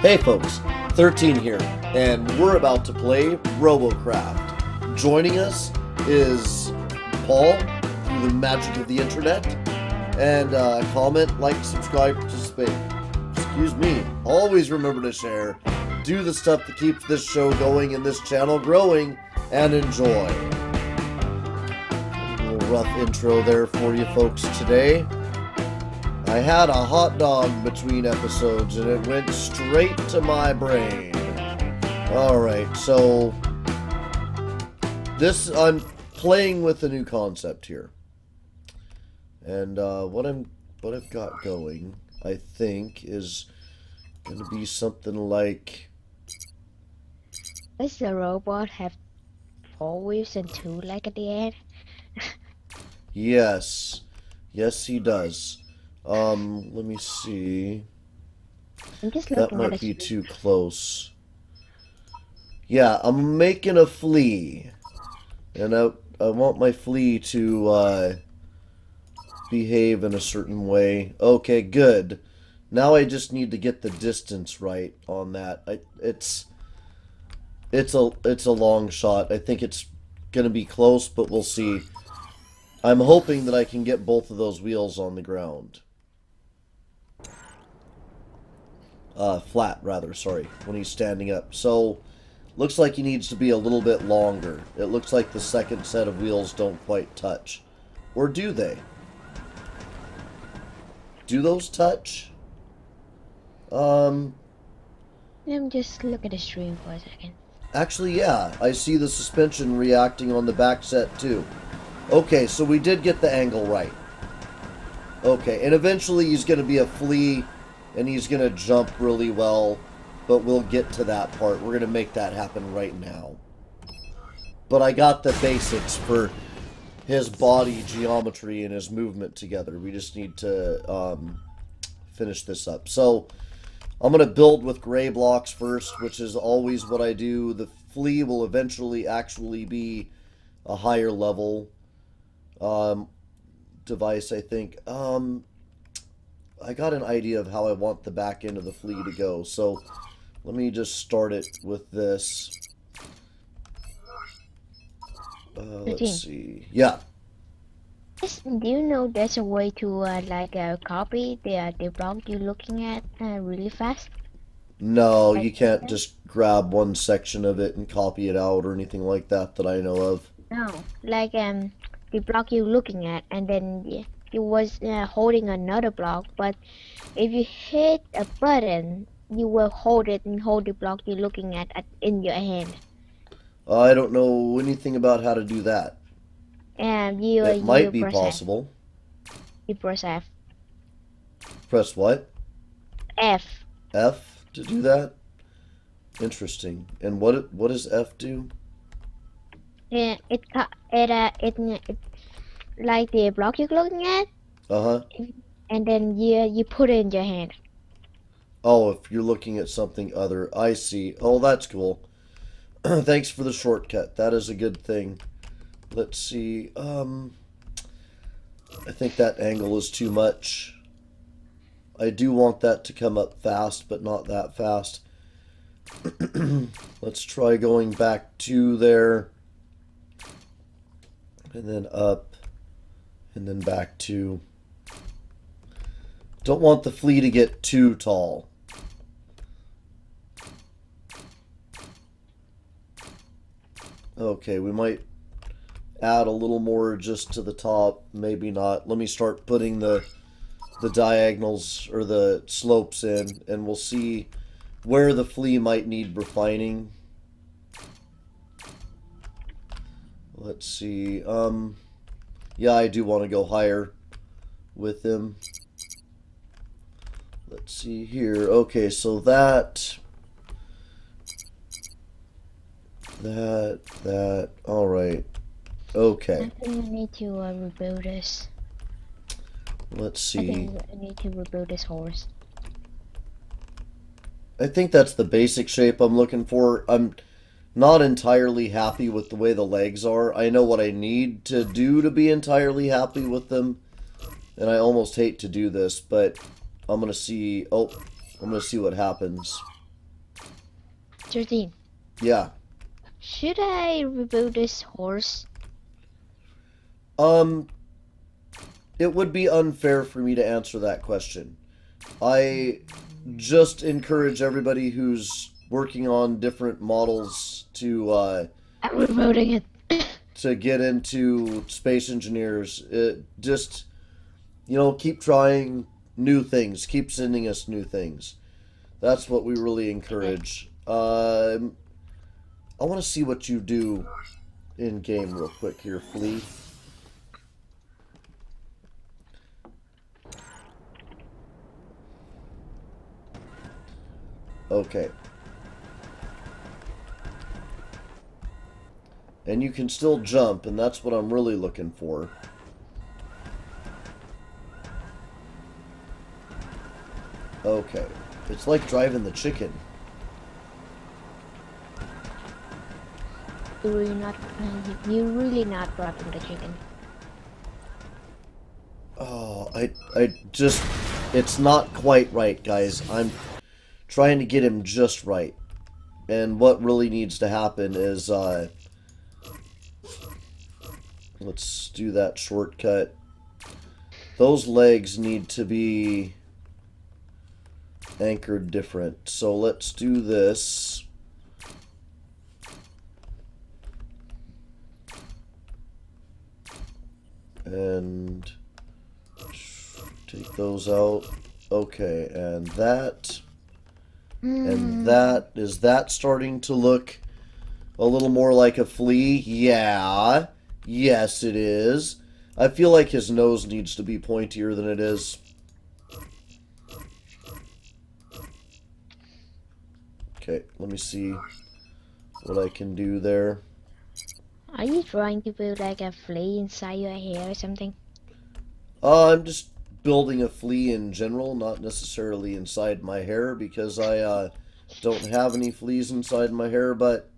Hey folks, 13 here, and we're about to play Robocraft. Joining us is Paul, through the magic of the internet, and comment, like, subscribe, participate. Excuse me. Always remember to share. Do the stuff that keeps this show going and this channel growing, and enjoy. A little rough intro there for you folks today. I had a hot dog between episodes and it went straight to my brain. Alright, so I'm playing with a new concept here. And what I've got going, I think, is gonna be something like, Does the robot have 4 wheels and 2 legs at the end? yes, he does. Let me see. I'm just That looking at might the be screen. too close. Yeah, I'm making a flea. And I want my flea to behave in a certain way. Okay, good. Now I just need to get the distance right on that. It's a long shot. I think it's gonna be close, but we'll see. I'm hoping that I can get both of those wheels on the ground. Flat, rather, sorry, when he's standing up. So, looks like he needs to be a little bit longer. It looks like the second set of wheels don't quite touch. Or do they? Do those touch? Let me just look at the stream for a second. Actually, yeah. I see the suspension reacting on the back set, too. Okay, so we did get the angle right. Okay, and eventually he's going to be a flea, and he's going to jump really well, but we'll get to that part. We're going to make that happen right now. But I got the basics for his body geometry and his movement together. We just need to finish this up. So, I'm going to build with gray blocks first, which is always what I do. The flea will eventually actually be a higher level device, I think. I got an idea of how I want the back end of the flea to go. So let me just start it with this. Let's see. Yeah. Do you know there's a way to copy the block you're looking at really fast? No, Like, you can't just grab one section of it and copy it out or anything like that that I know of. no, the block you're looking at, and then you was holding another block, but if you hit a button, you will hold it and hold the block you're looking at in your hand. I don't know anything about how to do that. And It might you be press F. possible. You press F. Press what? F. F to do that? Interesting. And what does F do? Yeah, it like the block you're looking at, Uh-huh. and then you put it in your hand. Oh, if you're looking at something other. I see. Oh, that's cool. Thanks for the shortcut. That is a good thing. Let's see. I think that angle is too much. I do want that to come up fast, but not that fast. Let's try going back to there. And then up. And then back to. Don't want the flea to get too tall. Okay, we might add a little more just to the top. Maybe not. Let me start putting the diagonals or the slopes in, and we'll see where the flea might need refining. Let's see. Yeah, I do want to go higher with him. Let's see here. Okay, so that. All right. Okay. I think I need to rebuild this. Let's I see. think I need to rebuild this horse. I think that's the basic shape I'm looking for. I'm not entirely happy with the way the legs are. I know what I need to do to be entirely happy with them. And I almost hate to do this, but I'm going to see... Oh, I'm going to see what happens. 13. Yeah. Should I rebuild this horse? It would be unfair for me to answer that question. I just encourage everybody who's working on different models I'm rebuilding it. to get into space engineers. Just keep trying new things. Keep sending us new things. That's what we really encourage. I want to see what you do in game real quick here, Flea. Okay. And you can still jump, and that's what I'm really looking for. Okay. It's like driving the chicken. You're really not dropping the chicken. Oh, I just, it's not quite right, guys. I'm trying to get him just right. And what really needs to happen is, let's do that shortcut. Those legs need to be anchored different. So let's do this. And take those out. Okay, and that. And that. Is that starting to look a little more like a flea? Yeah. Yes, it is. I feel like his nose needs to be pointier than it is. Okay, let me see what I can do there. Are you trying to build like a flea inside your hair or something? I'm just building a flea in general, not necessarily inside my hair, because I don't have any fleas inside my hair, but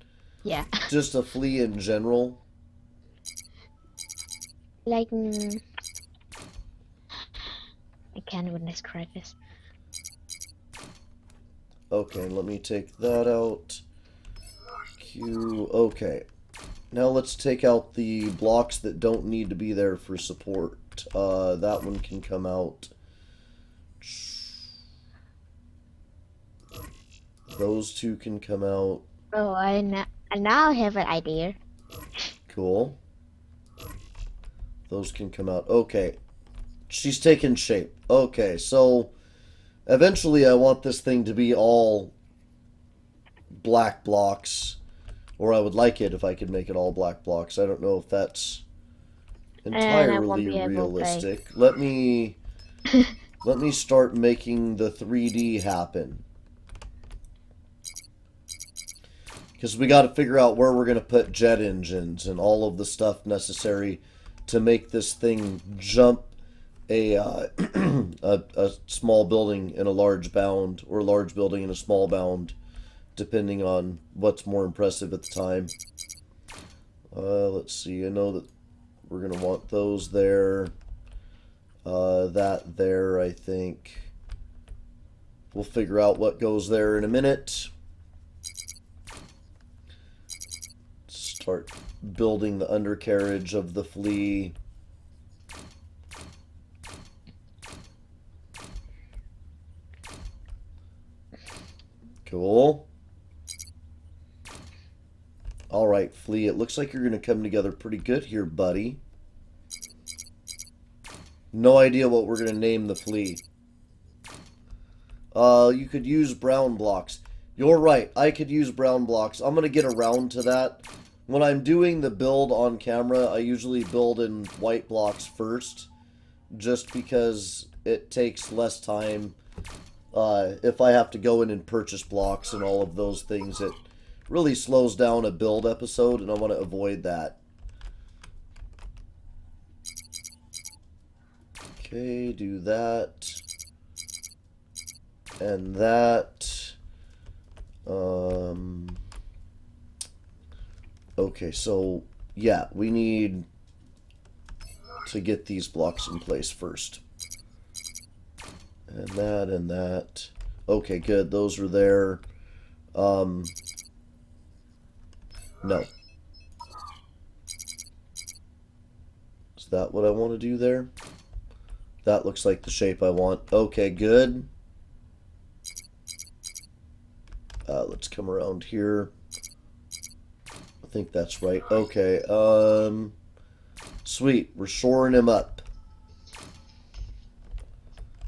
Yeah. just a flea in general. Like, I can't even describe this. Okay, let me take that out. Q. Okay. Now let's take out the blocks that don't need to be there for support. That one can come out. Those two can come out. Oh, I now have an idea. Cool. Those can come out. Okay. She's taking shape. Okay, so eventually I want this thing to be all black blocks. Or I would like it if I could make it all black blocks. I don't know if that's And I won't entirely be able to realistic. Let me start making the 3D happen. Because we got to figure out where we're going to put jet engines and all of the stuff necessary to make this thing jump a small building in a large bound, or a large building in a small bound, depending on what's more impressive at the time. Let's see. I know that we're going to want those there. That there, I think. We'll figure out what goes there in a minute. Start building the undercarriage of the flea. Cool. Alright, Flea, it looks like you're going to come together pretty good here, buddy. No idea what we're going to name the Flea. You could use brown blocks. You're right, I could use brown blocks. I'm going to get around to that. When I'm doing the build on camera, I usually build in white blocks first, just because it takes less time. If I have to go in and purchase blocks and all of those things, it really slows down a build episode, and I want to avoid that. Okay, do that. And that. Okay, so, yeah, we need to get these blocks in place first. And that and that. Okay, good. Those are there. No. Is that what I want to do there? That looks like the shape I want. Okay, good. Let's come around here. I think that's right. Okay, sweet. We're shoring him up.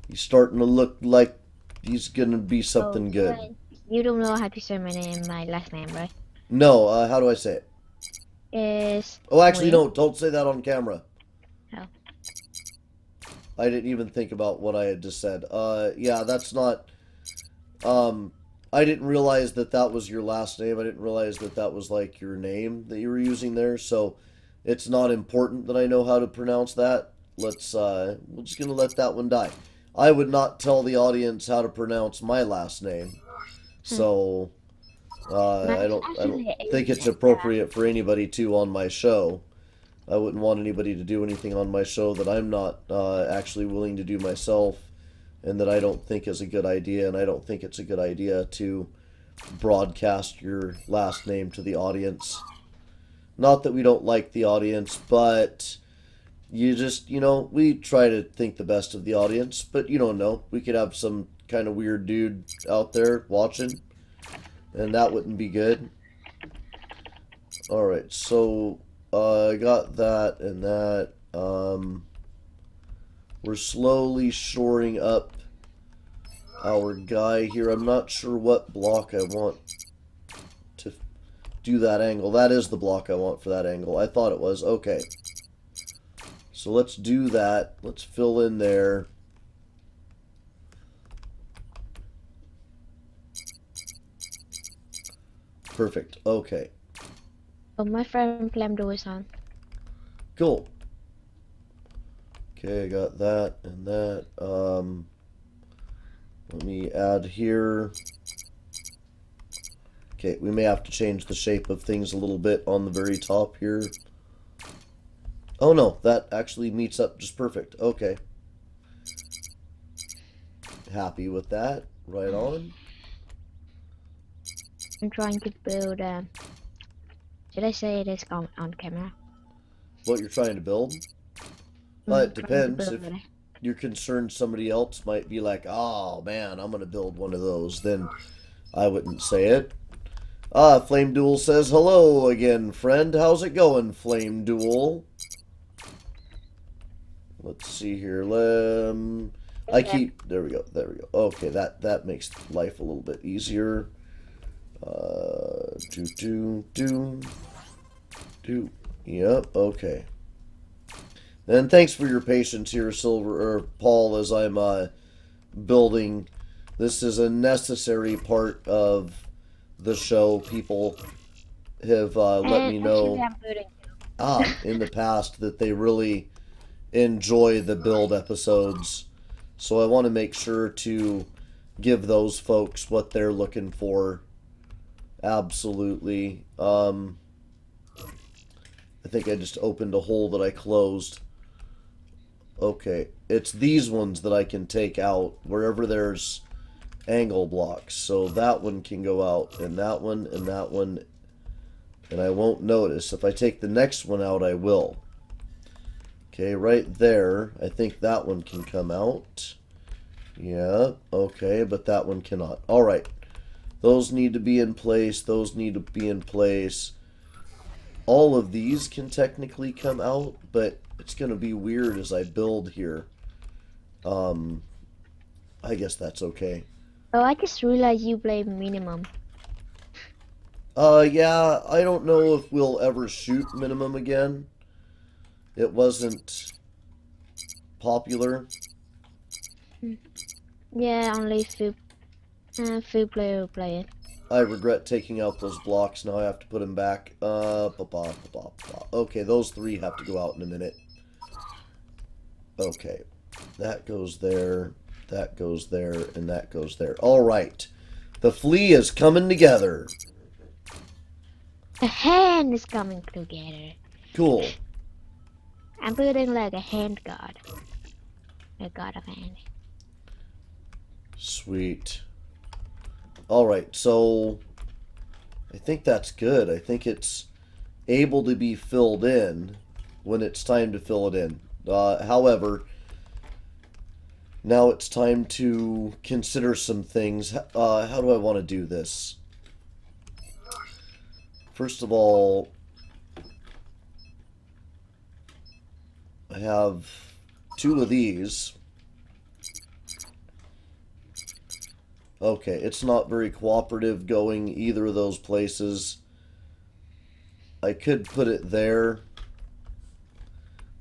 He's starting to look like he's gonna be something good. You don't know how to say my last name, right? No, how do I say it? Is Oh, actually, Win. no. Don't say that on camera. Oh. I didn't even think about what I had just said. Yeah, that's not. I didn't realize that that was your last name. I didn't realize that that was like your name that you were using there. So it's not important that I know how to pronounce that. We're just gonna let that one die. I would not tell the audience how to pronounce my last name. So I Mine's don't actually think it's A. appropriate for anybody to on my show. I wouldn't want anybody to do anything on my show that I'm not actually willing to do myself, and that I don't think is a good idea. And I don't think it's a good idea to broadcast your last name to the audience. Not that we don't like the audience, but we try to think the best of the audience. But you don't know. We could have some kind of weird dude out there watching, and that wouldn't be good. Alright, so I got that and that. We're slowly shoring up our guy here. I'm not sure what block I want to do that angle. That is the block I want for that angle. I thought it was. Okay. So let's do that. Let's fill in there. Perfect. Okay. Oh, my friend Plamdo is on. Cool. Okay, I got that and that. Let me add here. Okay, we may have to change the shape of things a little bit on the very top here. Oh no, that actually meets up just perfect. Okay. Happy with that. Right on. I'm trying to build. Should I say it is on camera? What you're trying to build? It Trying to depends. build If it. you're concerned somebody else might be like, oh man, I'm gonna build one of those, then I wouldn't say it. Flame Duel says, hello again, friend. How's it going, Flame Duel? Let's see here. There we go. There we go. Okay, that makes life a little bit easier. Yep, okay. And thanks for your patience here, Paul, as I'm building. This is a necessary part of the show. People have let me know Actually, I'm building. in the past that they really enjoy the build episodes. So I want to make sure to give those folks what they're looking for. Absolutely. I think I just opened a hole that I closed. Okay, it's these ones that I can take out wherever there's angle blocks. So that one can go out, and that one, and that one, and I won't notice. If I take the next one out, I will. Okay, right there, I think that one can come out. Yeah, okay, but that one cannot. Alright, those need to be in place, those need to be in place. All of these can technically come out, but it's going to be weird as I build here. I guess that's okay. Oh, I just realized you play minimum. Yeah, I don't know if we'll ever shoot minimum again. It wasn't popular. Yeah, only few player play it. I regret taking out those blocks. Now I have to put them back. Okay, those three have to go out in a minute. Okay, that goes there, that goes there, and that goes there. All right, the flea is coming together. A hand is coming together. Cool. I'm building like a hand god. A god of hand. Sweet. All right, so I think that's good. I think it's able to be filled in when it's time to fill it in. However, now it's time to consider some things. How do I want to do this? First of all, I have 2 of these. Okay, it's not very cooperative going either of those places. I could put it there.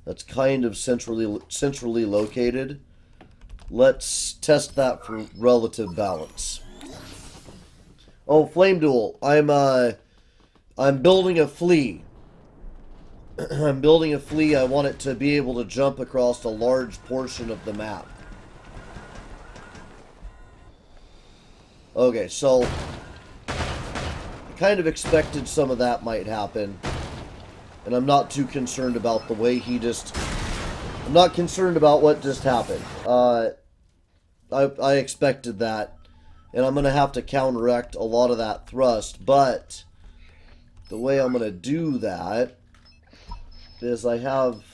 That's kind of centrally located. Let's test that for relative balance. Oh, Flame Duel. I'm building a flea. I'm building a flea. I want it to be able to jump across a large portion of the map. Okay, so I kind of expected some of that might happen. And I'm not too concerned about the way he just... I'm not concerned about what just happened. I expected that. And I'm going to have to counteract a lot of that thrust. But the way I'm going to do that is I have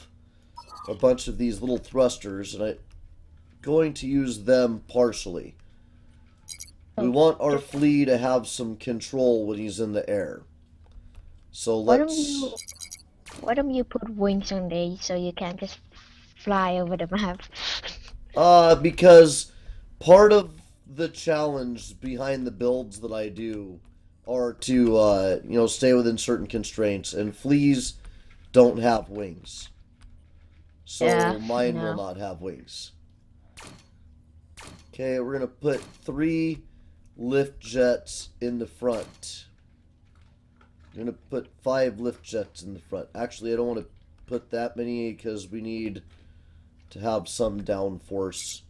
a bunch of these little thrusters. And I'm going to use them partially. We want our flea to have some control when he's in the air. So let's... Why don't you put wings on these so you can just fly over the map? Because part of the challenge behind the builds that I do are to, stay within certain constraints, and fleas don't have wings. So Yeah, mine will no. not have wings. Okay, we're going to put 3 lift jets in the front. I'm going to put 5 lift jets in the front. Actually, I don't want to put that many because we need to have some downforce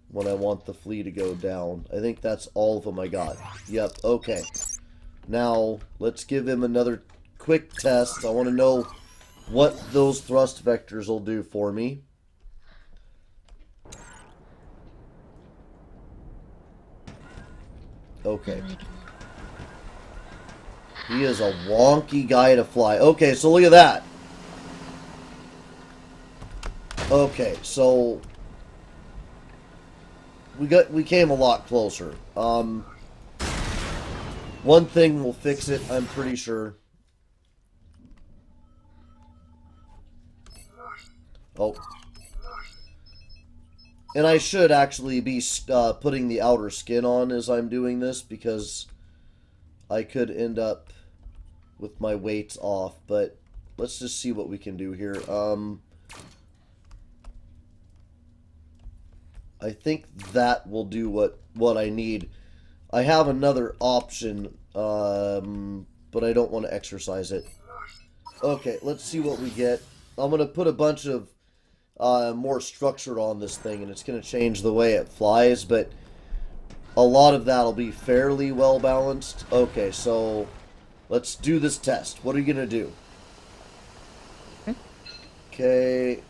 when I want the flea to go down. I think that's all of them I got. Yep, okay. Now, let's give him another quick test. I want to know what those thrust vectors will do for me. Okay. He is a wonky guy to fly. Okay, so look at that. Okay, so we came a lot closer. One thing will fix it, I'm pretty sure. Oh. And I should actually be putting the outer skin on as I'm doing this, because I could end up with my weights off, but let's just see what we can do here. I think that will do what I need. I have another option, but I don't want to exercise it. Okay, let's see what we get. I'm going to put a bunch of more structure on this thing, and it's going to change the way it flies, but a lot of that will be fairly well balanced. Okay, so let's do this test. What are you going to do? Okay.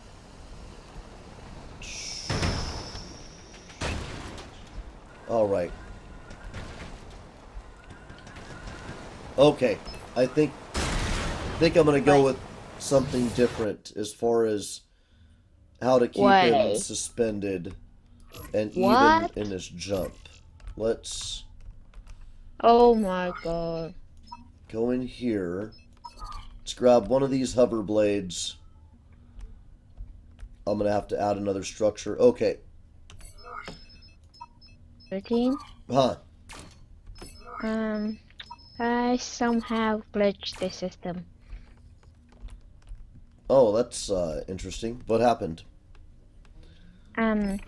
Alright. Okay. I think I'm going to go with something different as far as how to keep him suspended and even in his jump. Let's Oh my god. go in here. Let's grab one of these hover blades. I'm going to have to add another structure. Okay. 13? Huh. I somehow glitched the system. Oh, that's interesting. What happened? I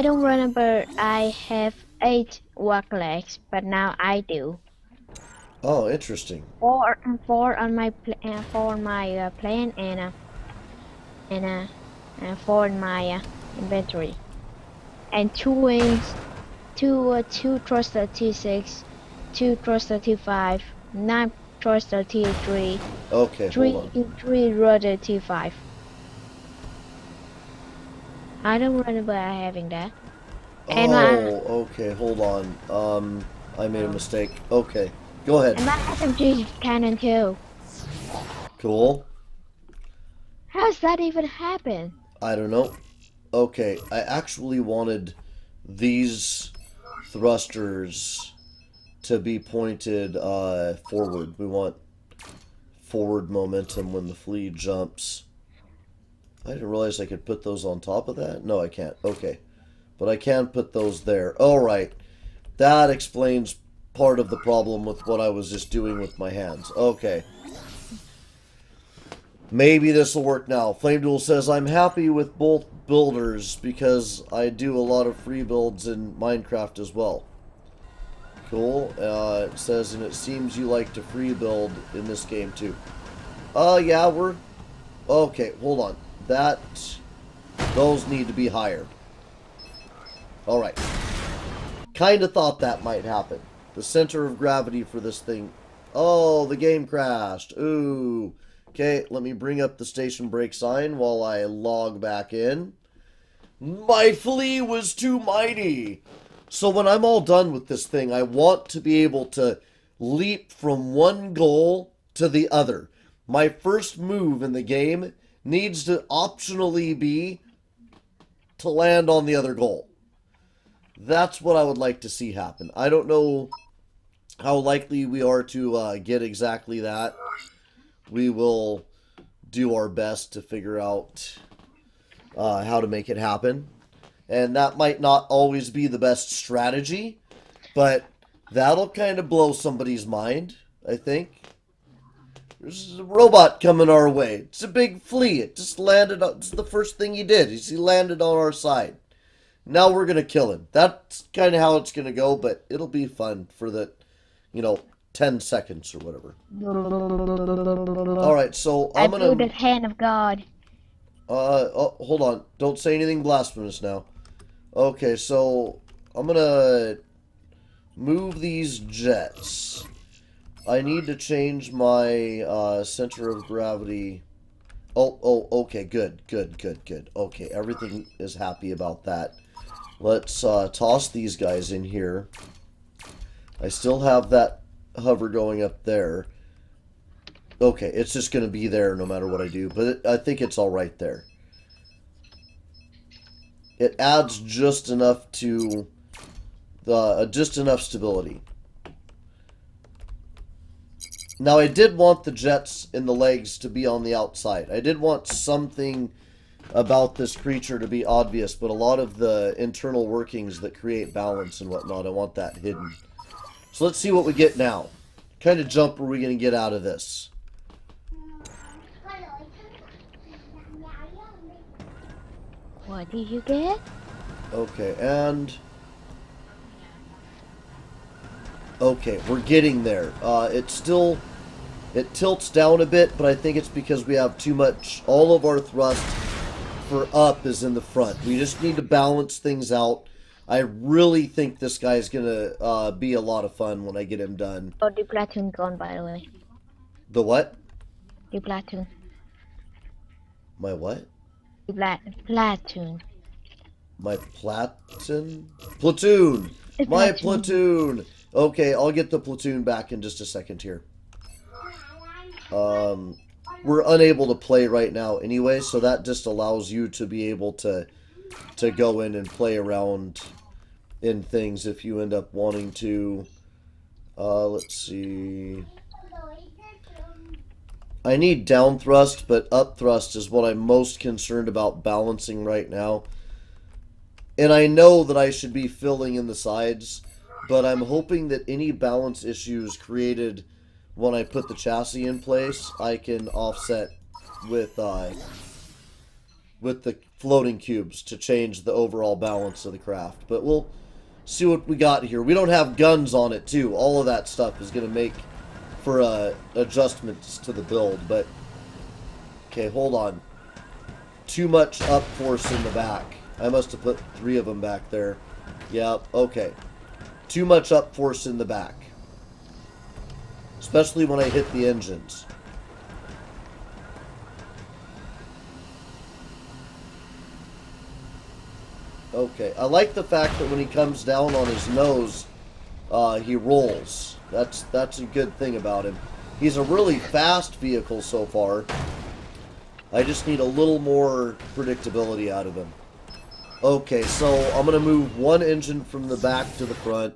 don't remember I have 8 work legs, but now I do. Oh, interesting. 4 on my plan and 4 in my inventory, and 2 wings, 2 thruster T6, 2 thruster T5, 9 thruster T3, Okay, hold on. 3 rudder T5. I don't remember having that. And Oh, okay, hold on. I made a mistake. Okay. Go ahead. And my SMG cannon too. Cool. How's that even happen? I don't know. Okay, I actually wanted these thrusters to be pointed forward. We want forward momentum when the flea jumps. I didn't realize I could put those on top of that. No, I can't. Okay. But I can put those there. Alright. That explains part of the problem with what I was just doing with my hands. Okay. Maybe this will work now. Flame Duel says, I'm happy with both builders because I do a lot of free builds in Minecraft as well. Cool. It says, and it seems you like to free build in this game too. Yeah, we're... Okay, hold on. Those need to be higher. Alright. Kinda thought that might happen. The center of gravity for this thing... Oh, the game crashed. Ooh. Okay, let me bring up the station break sign while I log back in. My flea was too mighty. So when I'm all done with this thing, I want to be able to leap from one goal to the other. My first move in the game needs to optionally be to land on the other goal. That's what I would like to see happen. I don't know how likely we are to get exactly that. We will do our best to figure out how to make it happen. And that might not always be the best strategy, but that'll kind of blow somebody's mind, I think. There's a robot coming our way. It's a big flea. It just landed on... It's the first thing he did. He landed on our side. Now we're going to kill him. That's kind of how it's going to go, but it'll be fun for the, 10 seconds or whatever. Alright, so I'm going to... I blew the hand of God. Oh, hold on. Don't say anything blasphemous now. Okay, so I'm going to move these jets. I need to change my center of gravity. Oh, okay, good. Okay, everything is happy about that. Let's toss these guys in here. I still have that hover going up there. Okay, it's just going to be there no matter what I do, but I think it's all right there. It adds just enough to just enough stability. Now, I did want the jets in the legs to be on the outside. I did want something about this creature to be obvious, but a lot of the internal workings that create balance and whatnot, I want that hidden. So let's see what we get now. What kind of jump are we going to get out of this? What did you get? Okay, and... Okay, we're getting there. It tilts down a bit, but I think it's because we have too much... All of our thrust for up is in the front. We just need to balance things out. I really think this guy's gonna be a lot of fun when I get him done. Oh, the platoon gone, by the way. The what? The platoon. My what? The platoon. My platoon? Platoon! My platoon! Okay, I'll get the platoon back in just a second here. We're unable to play right now anyway, so that just allows you to be able to go in and play around in things if you end up wanting to. Let's see. I need down thrust, but up thrust is what I'm most concerned about balancing right now. And I know that I should be filling in the sides, but I'm hoping that any balance issues created when I put the chassis in place, I can offset with the floating cubes to change the overall balance of the craft. But we'll see what we got here. We don't have guns on it, too. All of that stuff is going to make for adjustments to the build. But, okay, hold on. Too much up force in the back. I must have put 3 of them back there. Yep, okay. Too much up force in the back. Especially when I hit the engines. Okay, I like the fact that when he comes down on his nose, he rolls. That's a good thing about him. He's a really fast vehicle so far. I just need a little more predictability out of him. Okay, so I'm going to move one engine from the back to the front.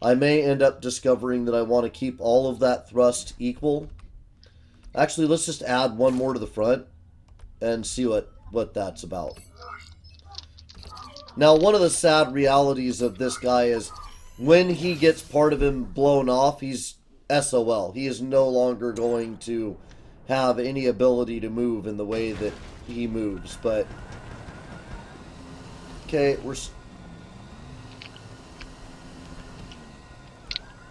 I may end up discovering that I want to keep all of that thrust equal. Actually, let's just add one more to the front and see what that's about. Now, one of the sad realities of this guy is when he gets part of him blown off, he's SOL. He is no longer going to have any ability to move in the way that he moves. But, okay,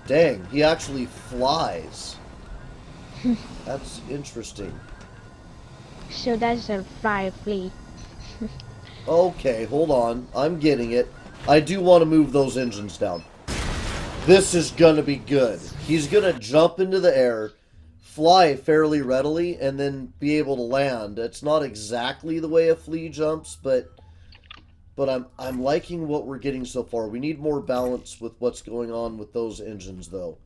dang, he actually flies. That's interesting. So that's a fire fleet. Okay, hold on. I'm getting it. I do want to move those engines down. This is gonna be good. He's gonna jump into the air, fly fairly readily, and then be able to land. It's not exactly the way a flea jumps, but I'm liking what we're getting so far. We need more balance with what's going on with those engines, though.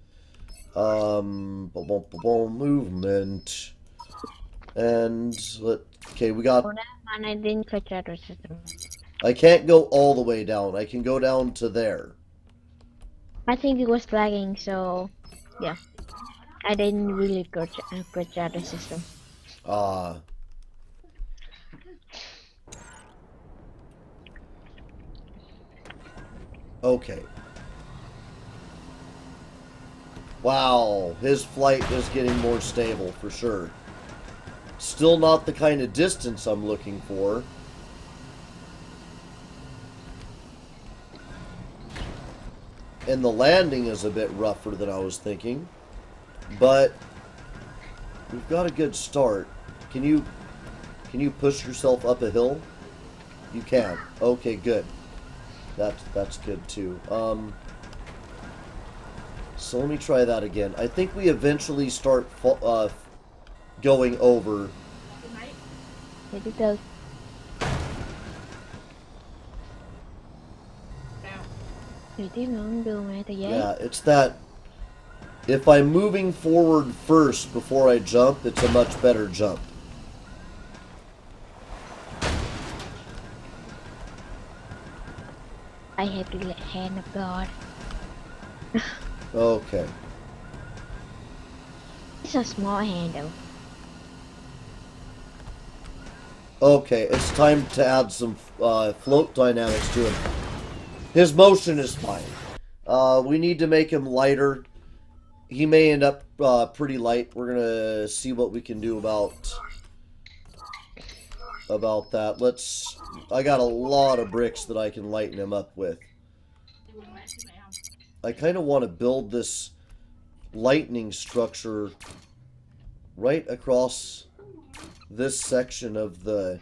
Movement, and okay, we got. Oh, that one I didn't catch out the system. I can't go all the way down. I can go down to there. I think it was lagging, so yeah. I didn't really catch out the system. Okay. Wow, his flight is getting more stable for sure. Still not the kind of distance I'm looking for. And the landing is a bit rougher than I was thinking. But we've got a good start. Can you push yourself up a hill? You can. Okay, good. That's good too. So let me try that again. I think we eventually start going over. Here it goes. Yeah, it's that if I'm moving forward first before I jump, it's a much better jump. I have the hand of God. Okay. It's a small handle. Okay, it's time to add some float dynamics to him. His motion is fine. We need to make him lighter. He may end up pretty light. We're gonna see what we can do about that. I got a lot of bricks that I can lighten him up with. I kind of want to build this lightning structure right across this section of the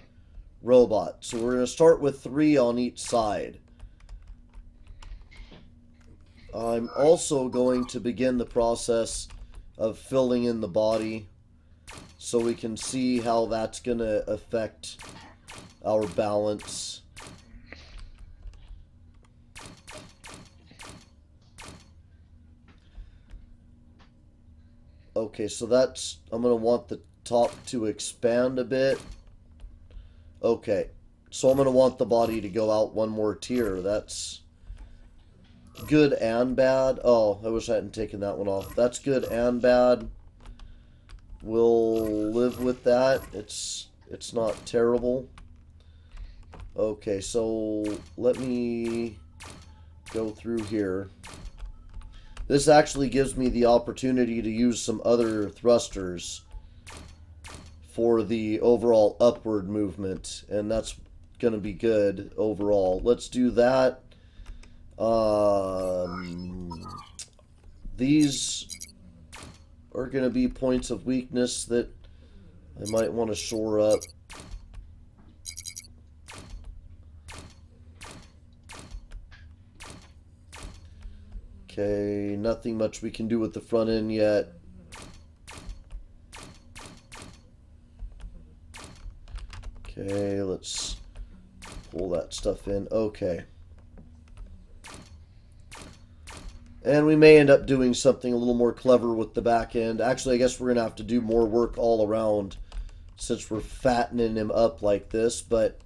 robot. So we're going to start with 3 on each side. I'm also going to begin the process of filling in the body so we can see how that's going to affect our balance. Okay, so I'm going to want the top to expand a bit. Okay, so I'm going to want the body to go out one more tier. That's good and bad. Oh, I wish I hadn't taken that one off. That's good and bad. We'll live with that. It's not terrible. Okay, so let me go through here. This actually gives me the opportunity to use some other thrusters for the overall upward movement, and that's going to be good overall. Let's do that. These are going to be points of weakness that I might want to shore up. Okay, nothing much we can do with the front end yet. Okay, let's pull that stuff in. Okay. And we may end up doing something a little more clever with the back end. Actually, I guess we're going to have to do more work all around since we're fattening him up like this, but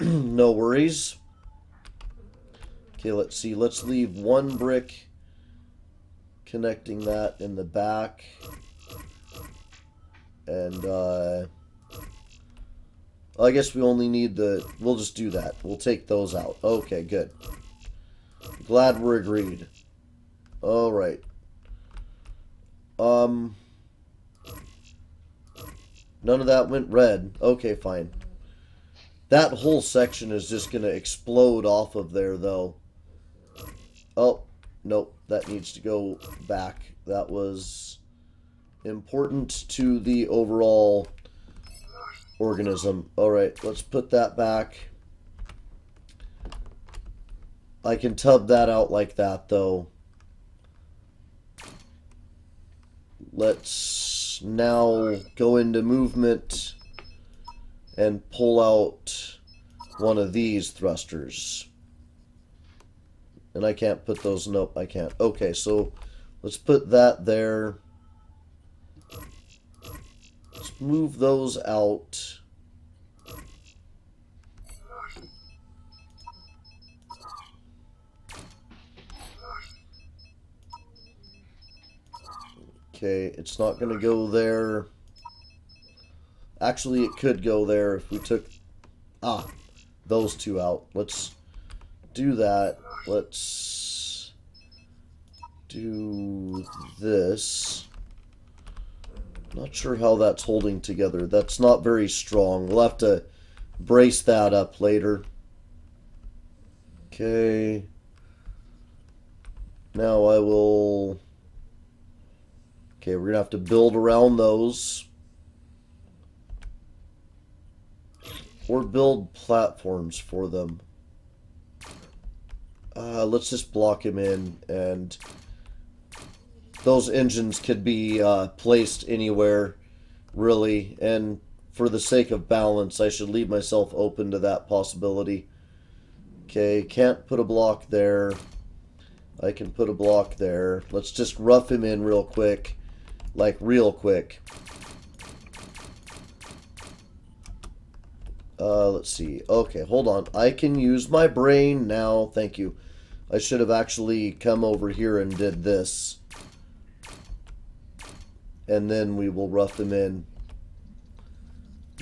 no worries. Okay, let's see. Let's leave one brick connecting that in the back. And, I guess we only need we'll just do that. We'll take those out. Okay, good. Glad we're agreed. Alright. None of that went red. Okay, fine. That whole section is just going to explode off of there, though. Oh, nope. That needs to go back. That was important to the overall organism. Alright, let's put that back. I can tub that out like that, though. Let's now go into movement and pull out one of these thrusters. And I can't put those... Nope, I can't. Okay, so let's put that there. Let's move those out. Okay, it's not going to go there. Actually, it could go there if we took... those two out. Let's do that. Let's do this. Not sure how that's holding together. That's not very strong. We'll have to brace that up later. Okay. Now I will... Okay, we're going to have to build around those. Or build platforms for them. Let's just block him in, and those engines could be placed anywhere, really. And for the sake of balance, I should leave myself open to that possibility. Okay, can't put a block there. I can put a block there. Let's just rough him in real quick. Like, real quick. Let's see. Okay, hold on. I can use my brain now. Thank you. I should have actually come over here and did this. And then we will rough them in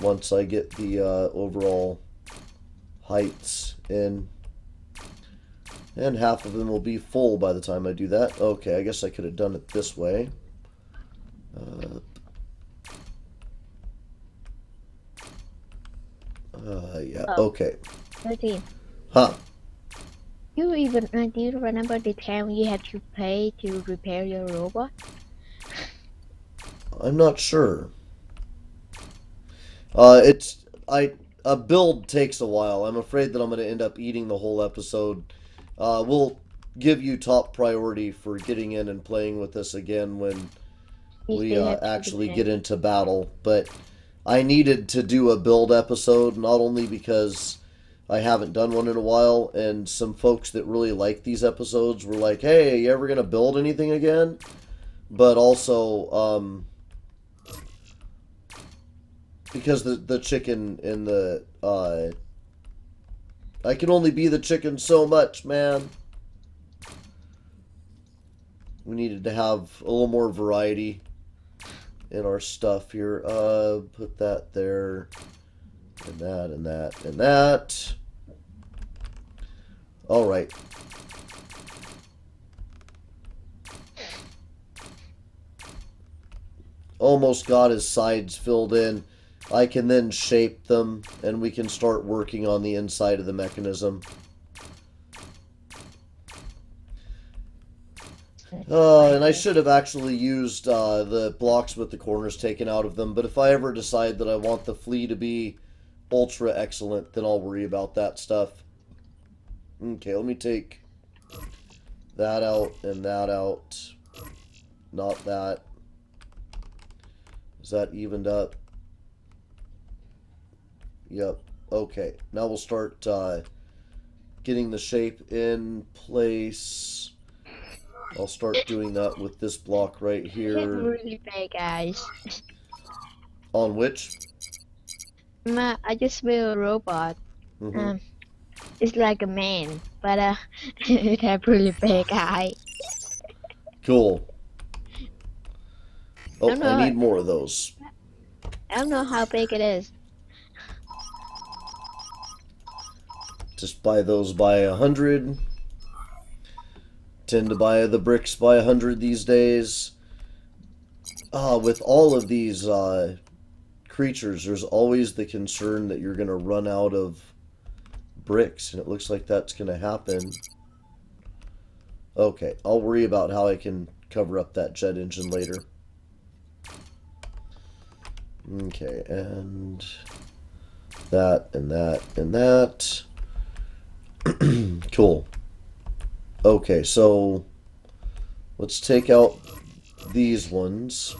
once I get the overall heights in. And half of them will be full by the time I do that. Okay, I guess I could have done it this way. Yeah, okay. 13. Huh. Do you remember the time you had to pay to repair your robot? I'm not sure. A build takes a while. I'm afraid that I'm going to end up eating the whole episode. We'll give you top priority for getting in and playing with us again when we actually get into battle. But I needed to do a build episode, not only because I haven't done one in a while, and some folks that really like these episodes were like, hey, you ever going to build anything again? But also, because the chicken in the, I can only be the chicken so much, man. We needed to have a little more variety in our stuff here. Put that there, and that, and that, and that. All right. Almost got his sides filled in. I can then shape them, and we can start working on the inside of the mechanism. And I should have actually used the blocks with the corners taken out of them, but if I ever decide that I want the flea to be ultra excellent, then I'll worry about that stuff. Okay, let me take that out and that out. Not that. Is that evened up? Yep. Okay. Now we'll start getting the shape in place. I'll start doing that with this block right Hit here. really bad, guys. On which? I just built a robot. Mm-hmm. Um, it's like a man, but it have really big eye. Cool. I Oh, don't I know. need more of those. I don't know how big it is. Just buy those by 100. Tend to buy the bricks by 100 these days. With all of these creatures, there's always the concern that you're going to run out of bricks, and it looks like that's going to happen. Okay, I'll worry about how I can cover up that jet engine later. Okay, and that, and that, and that. Cool. Okay, so let's take out these ones.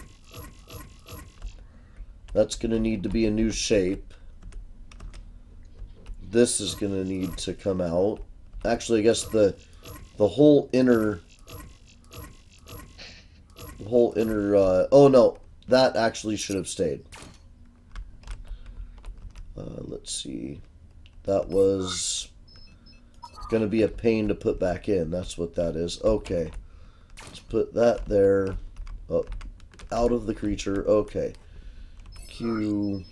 That's going to need to be a new shape. This is going to need to come out. Actually, I guess the whole inner oh no, that actually should have stayed. Let's see. That was going to be a pain to put back in. That's what that is. Okay. Let's put that there. Oh, out of the creature. Okay. Q.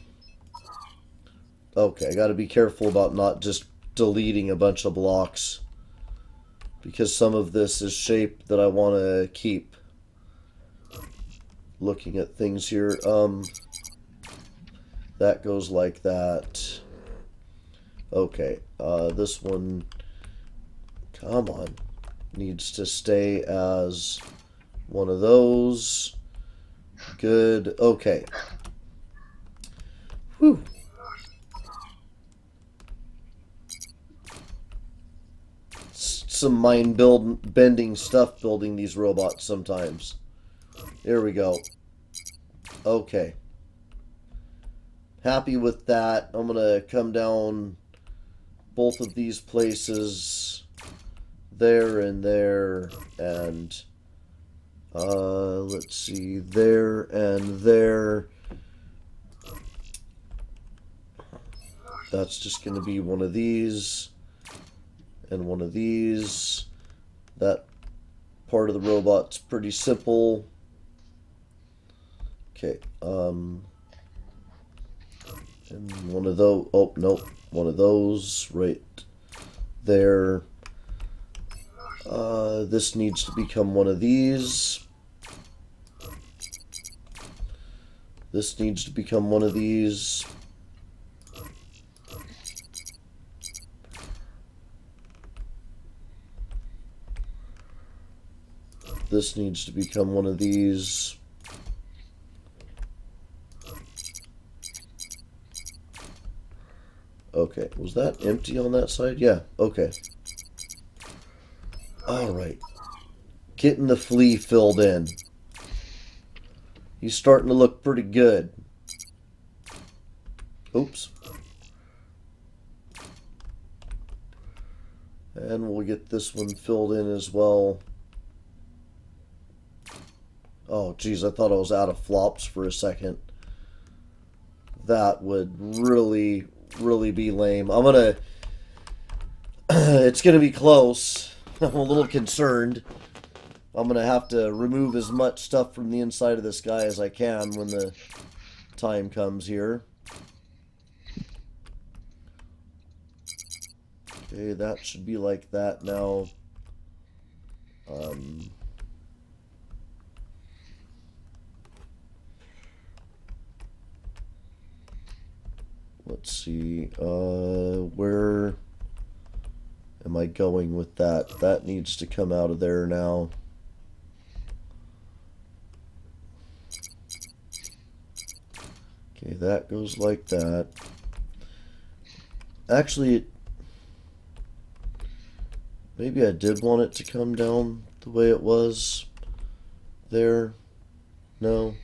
Okay, I got to be careful about not just deleting a bunch of blocks, because some of this is shape that I want to keep. Looking at things here, that goes like that. Okay, this one, come on, needs to stay as one of those. Good. Okay. Whew. Some mind-bending stuff building these robots sometimes. There we go. Okay. Happy with that. I'm going to come down both of these places. There and there. And let's see. There and there. That's just going to be one of these. And one of these. That part of the robot's pretty simple. Okay, and one of those, oh, nope, one of those right there. This needs to become one of these. This needs to become one of these. This needs to become one of these. Okay, was that empty on that side? Yeah, okay. Alright. Getting the flea filled in. He's starting to look pretty good. Oops. And we'll get this one filled in as well. Oh, geez, I thought I was out of flops for a second. That would really, really be lame. I'm gonna... it's gonna be close. I'm a little concerned. I'm gonna have to remove as much stuff from the inside of this guy as I can when the time comes here. Okay, that should be like that now. Let's see, where am I going with that? That needs to come out of there now. Okay, that goes like that. Actually, maybe I did want it to come down the way it was there. No.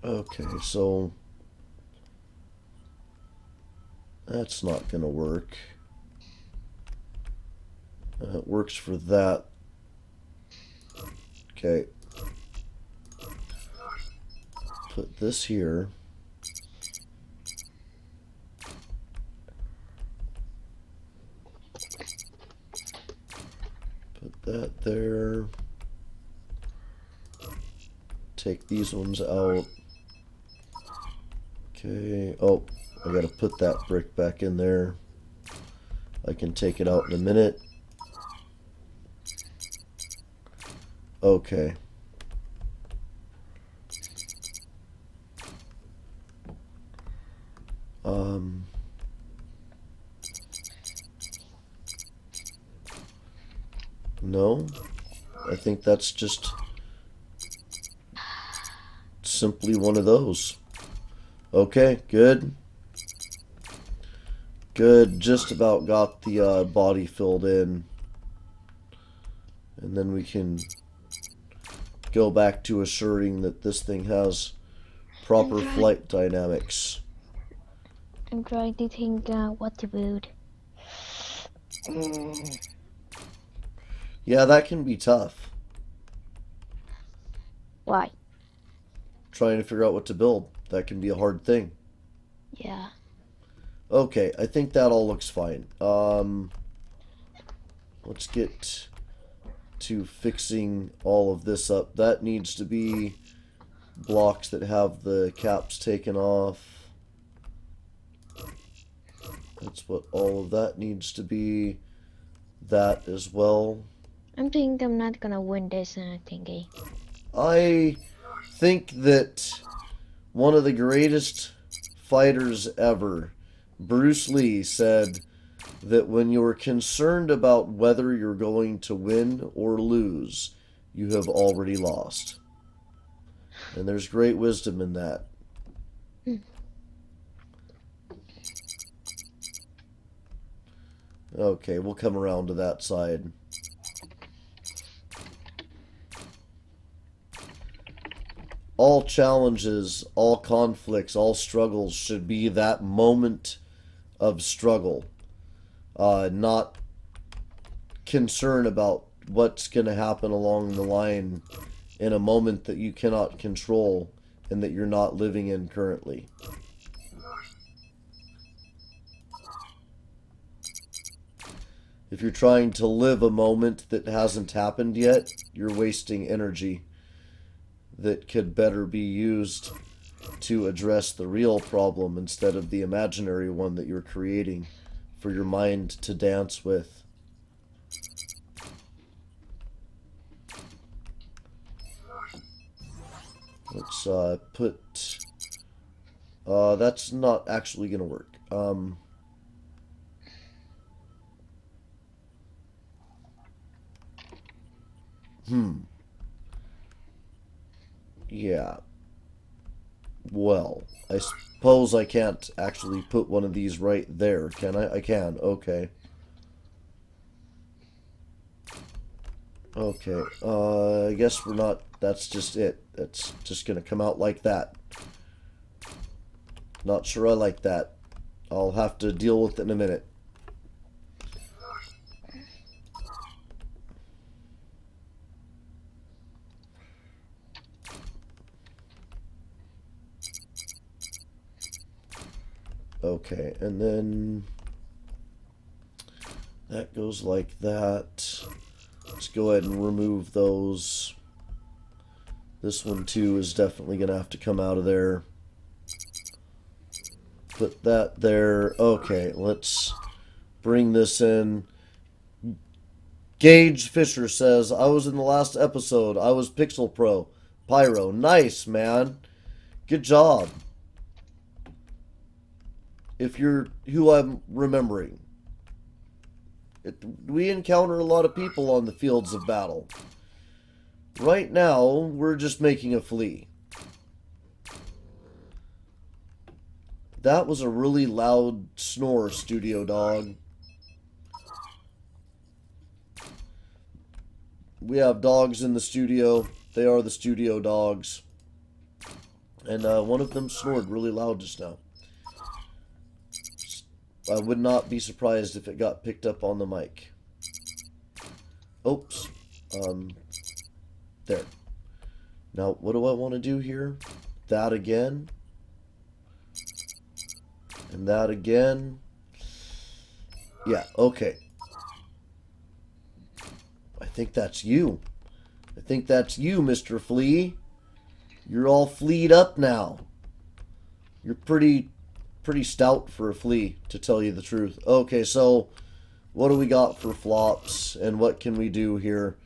Okay, so that's not gonna work. It works for that. Okay. Put this here. Put that there. Take these ones out. Okay. Oh, I gotta put that brick back in there. I can take it out in a minute. Okay. No, I think that's just simply one of those. Okay, good. Good, just about got the body filled in. And then we can go back to assuring that this thing has proper flight dynamics. I'm trying to think what to build. Yeah, that can be tough. Why? Trying to figure out what to build. That can be a hard thing. Yeah. Okay, I think that all looks fine. Let's get to fixing all of this up. That needs to be blocks that have the caps taken off. That's what all of that needs to be. That as well. I'm thinking I'm not gonna win this thingy. I think that one of the greatest fighters ever, Bruce Lee, said that when you're concerned about whether you're going to win or lose, you have already lost. And there's great wisdom in that. Okay, we'll come around to that side. All challenges, all conflicts, all struggles should be that moment of struggle. Not concern about what's going to happen along the line in a moment that you cannot control and that you're not living in currently. If you're trying to live a moment that hasn't happened yet, you're wasting energy that could better be used to address the real problem instead of the imaginary one that you're creating for your mind to dance with. Let's put... that's not actually going to work. Yeah. Well, I suppose I can't actually put one of these right there, can I? I can, okay. Okay, I guess we're not, that's just it. That's just gonna come out like that. Not sure I like that. I'll have to deal with it in a minute. Okay, and then that goes like that. Let's go ahead and remove those. This one too is definitely gonna have to come out of there. Put that there. Okay, let's bring this in. Gage Fisher says, I was in the last episode. I was Pixel Pro. Pyro. Nice, man. Good job. If you're who I'm remembering. We encounter a lot of people on the fields of battle. Right now, we're just making a flea. That was a really loud snore, Studio Dog. We have dogs in the studio. They are the studio dogs. And one of them snored really loud just now. I would not be surprised if it got picked up on the mic. Oops. There. Now, what do I want to do here? That again. And that again. Yeah, okay. I think that's you. I think that's you, Mr. Flea. You're all fleed up now. You're pretty stout for a flea, to tell you the truth. Okay, so what do we got for flops, and what can we do here?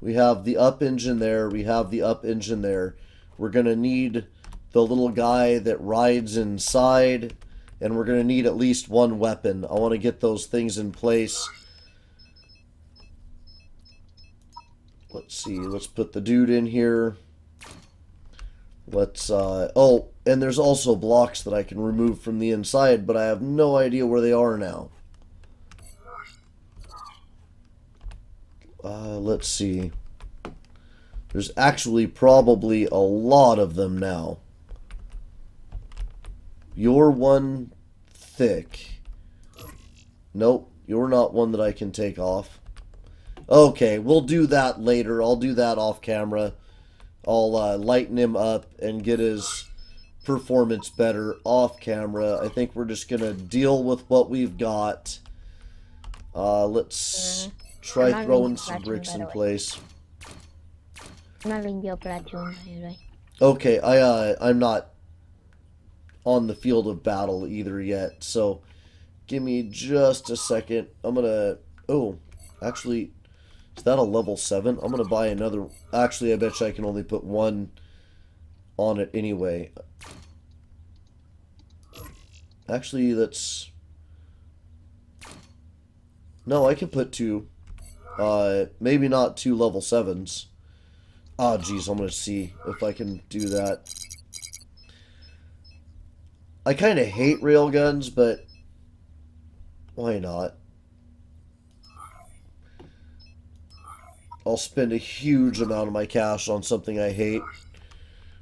We have the up engine there. We have the up engine there. We're going to need the little guy that rides inside, and we're going to need at least one weapon. I want to get those things in place. Let's see. Let's put the dude in here. Let's, oh, and there's also blocks that I can remove from the inside, but I have no idea where they are now. Let's see. There's actually probably a lot of them now. You're one thick. Nope, you're not one that I can take off. Okay, we'll do that later. I'll do that off camera. I'll lighten him up and get his performance better off camera. I think we're just going to deal with what we've got. Let's try throwing some bricks in place. I'm not in your platoon, by the way. Okay, I'm not on the field of battle either yet, so give me just a second. I'm gonna... Oh, actually, is that a level 7? I'm gonna buy another... Actually, I bet you I can only put one on it anyway. Actually, that's... No, I can put 2. Maybe not 2 level 7s. Ah, geez, I'm gonna see if I can do that. I kind of hate railguns, but why not? I'll spend a huge amount of my cash on something I hate.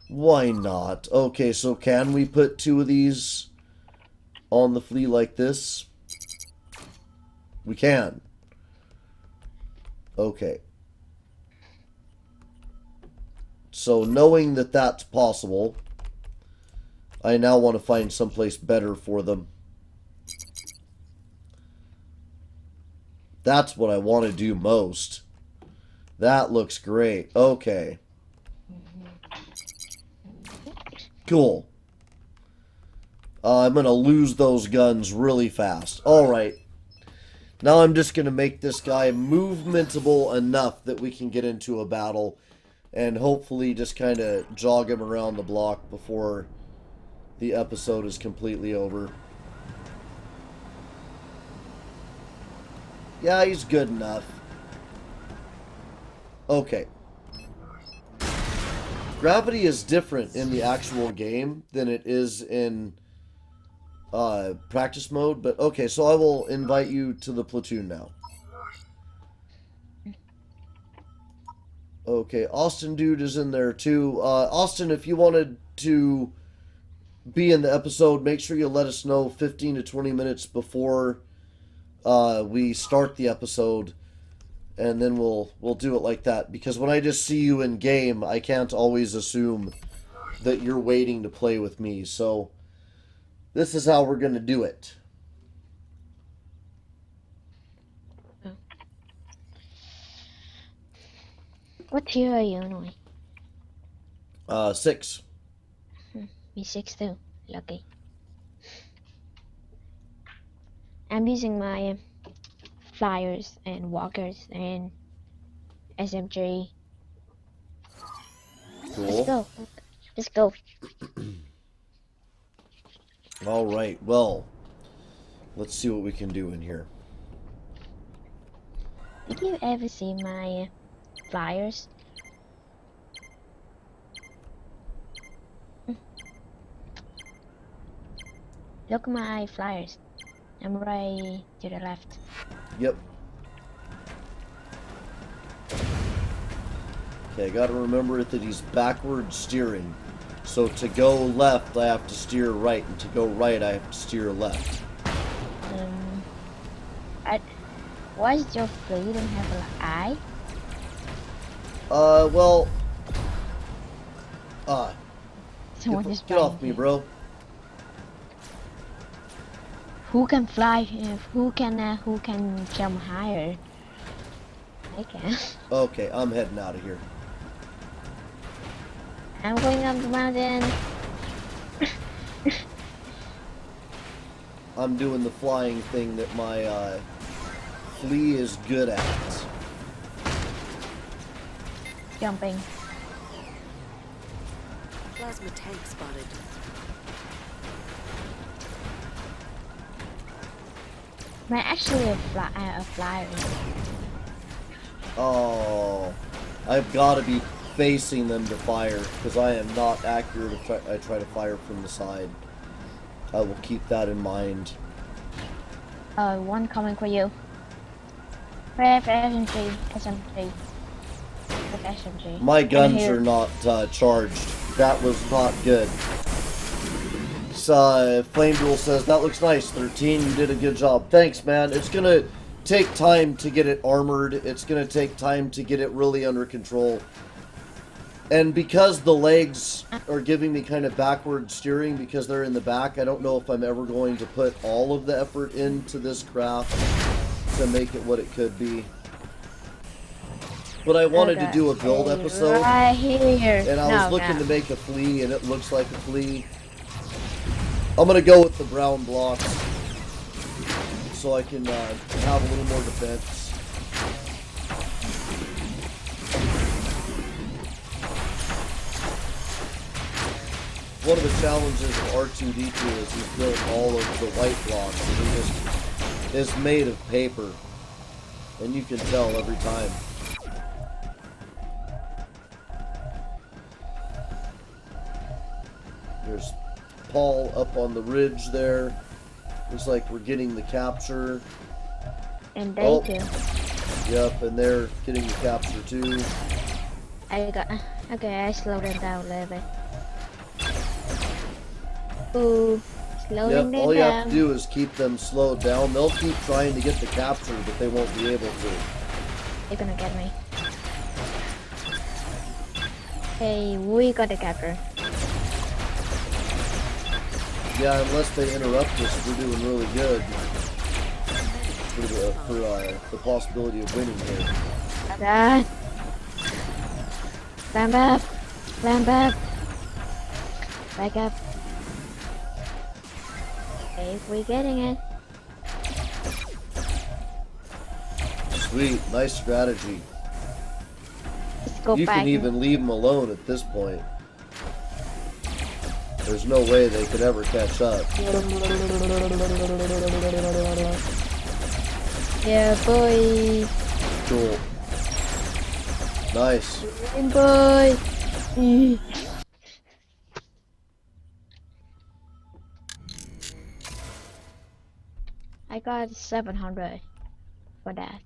Why not? Okay, so can we put 2 of these on the flea like this? We can. Okay. So knowing that that's possible, I now want to find someplace better for them. That's what I want to do most. That looks great. Okay. Cool. I'm going to lose those guns really fast. Alright. Now I'm just going to make this guy movementable enough that we can get into a battle. And hopefully just kind of jog him around the block before the episode is completely over. Yeah, he's good enough. Okay. Gravity is different in the actual game than it is in practice mode. But okay, so I will invite you to the platoon now. Okay, Austin dude is in there too. Austin, if you wanted to be in the episode, make sure you let us know 15 to 20 minutes before we start the episode, and then we'll do it like that. Because when I just see you in game, I can't always assume that you're waiting to play with me. So this is how we're gonna do it. What tier are you anyway? 6. Me 6 too. Lucky. I'm using my flyers and walkers and SM3. Cool. Let's go. Let's go. Alright, well, let's see what we can do in here. Did you ever see my flyers? Look at my flyers. I'm right to the left. Yep. Okay, I gotta remember that he's backward steering. So to go left, I have to steer right, and to go right, I have to steer left. Why does your flea don't have an eye? Well... Someone is get off me, bro. Who can fly? Who can jump higher? I can. Okay, I'm heading out of here. I'm going up the mountain. I'm doing the flying thing that my flea is good at. Jumping. Plasma tank spotted. I'm actually a flyer. Oh, I've got to be facing them to fire because I am not accurate if I try to fire from the side. I will keep that in mind. One coming for you. Prep SMG. SMG. Prep SMG. My guns are not charged. That was not good. Flame Duel says, that looks nice, 13. You did a good job. Thanks, man. It's going to take time to get it armored. It's going to take time to get it really under control. And because the legs are giving me kind of backward steering because they're in the back, I don't know if I'm ever going to put all of the effort into this craft to make it what it could be. But I wanted to do a build episode. Right here. And I was looking to make a flea, and it looks like a flea. I'm going to go with the brown blocks so I can have a little more defense. One of the challenges of R2-D2 is he's built all of the white blocks, and he just is made of paper. And you can tell every time. There's Paul up on the ridge there. Looks like we're getting the capture. And they too. Yep, and they're getting the capture too. Okay, I slowed them down a little bit. Ooh, slowing them down. All you have to do is keep them slowed down. They'll keep trying to get the capture, but they won't be able to. They're gonna get me. Hey, we got the capture. Yeah, unless they interrupt us, we're doing really good for the possibility of winning here. Dad. Stand up. Stand up. Back up. Okay, we're getting it. Sweet, nice strategy. Let's go You back. can even leave them alone at this point. There's no way they could ever catch up. Yeah, boy. Cool. Nice. Boy. I got 700 for that.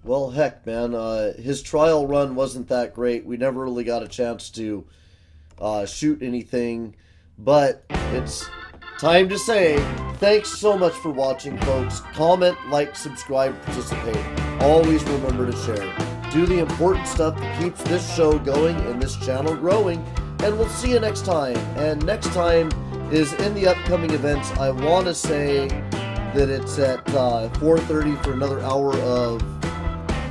Well, heck, man. His trial run wasn't that great. We never really got a chance to shoot anything. But it's time to say thanks so much for watching, folks. Comment, like, subscribe, participate. Always remember to share. Do the important stuff that keeps this show going and this channel growing. And we'll see you next time. And next time is in the upcoming events. I want to say that it's at 4:30 for another hour of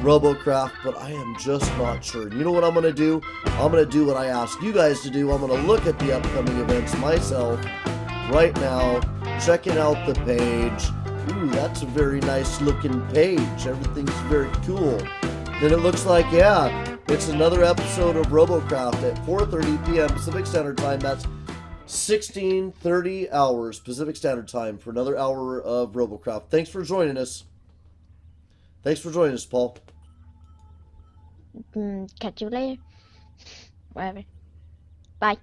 Robocraft, but I am just not sure. You know what I'm going to do? I'm going to do what I asked you guys to do. I'm going to look at the upcoming events myself right now, checking out the page. Ooh, that's a very nice looking page. Everything's very cool. Then it looks like, yeah, it's another episode of Robocraft at 4:30 p.m. Pacific Standard Time. That's 16:30 hours Pacific Standard Time for another hour of Robocraft. Thanks for joining us. Thanks for joining us, Paul. Catch you later. Whatever. Bye.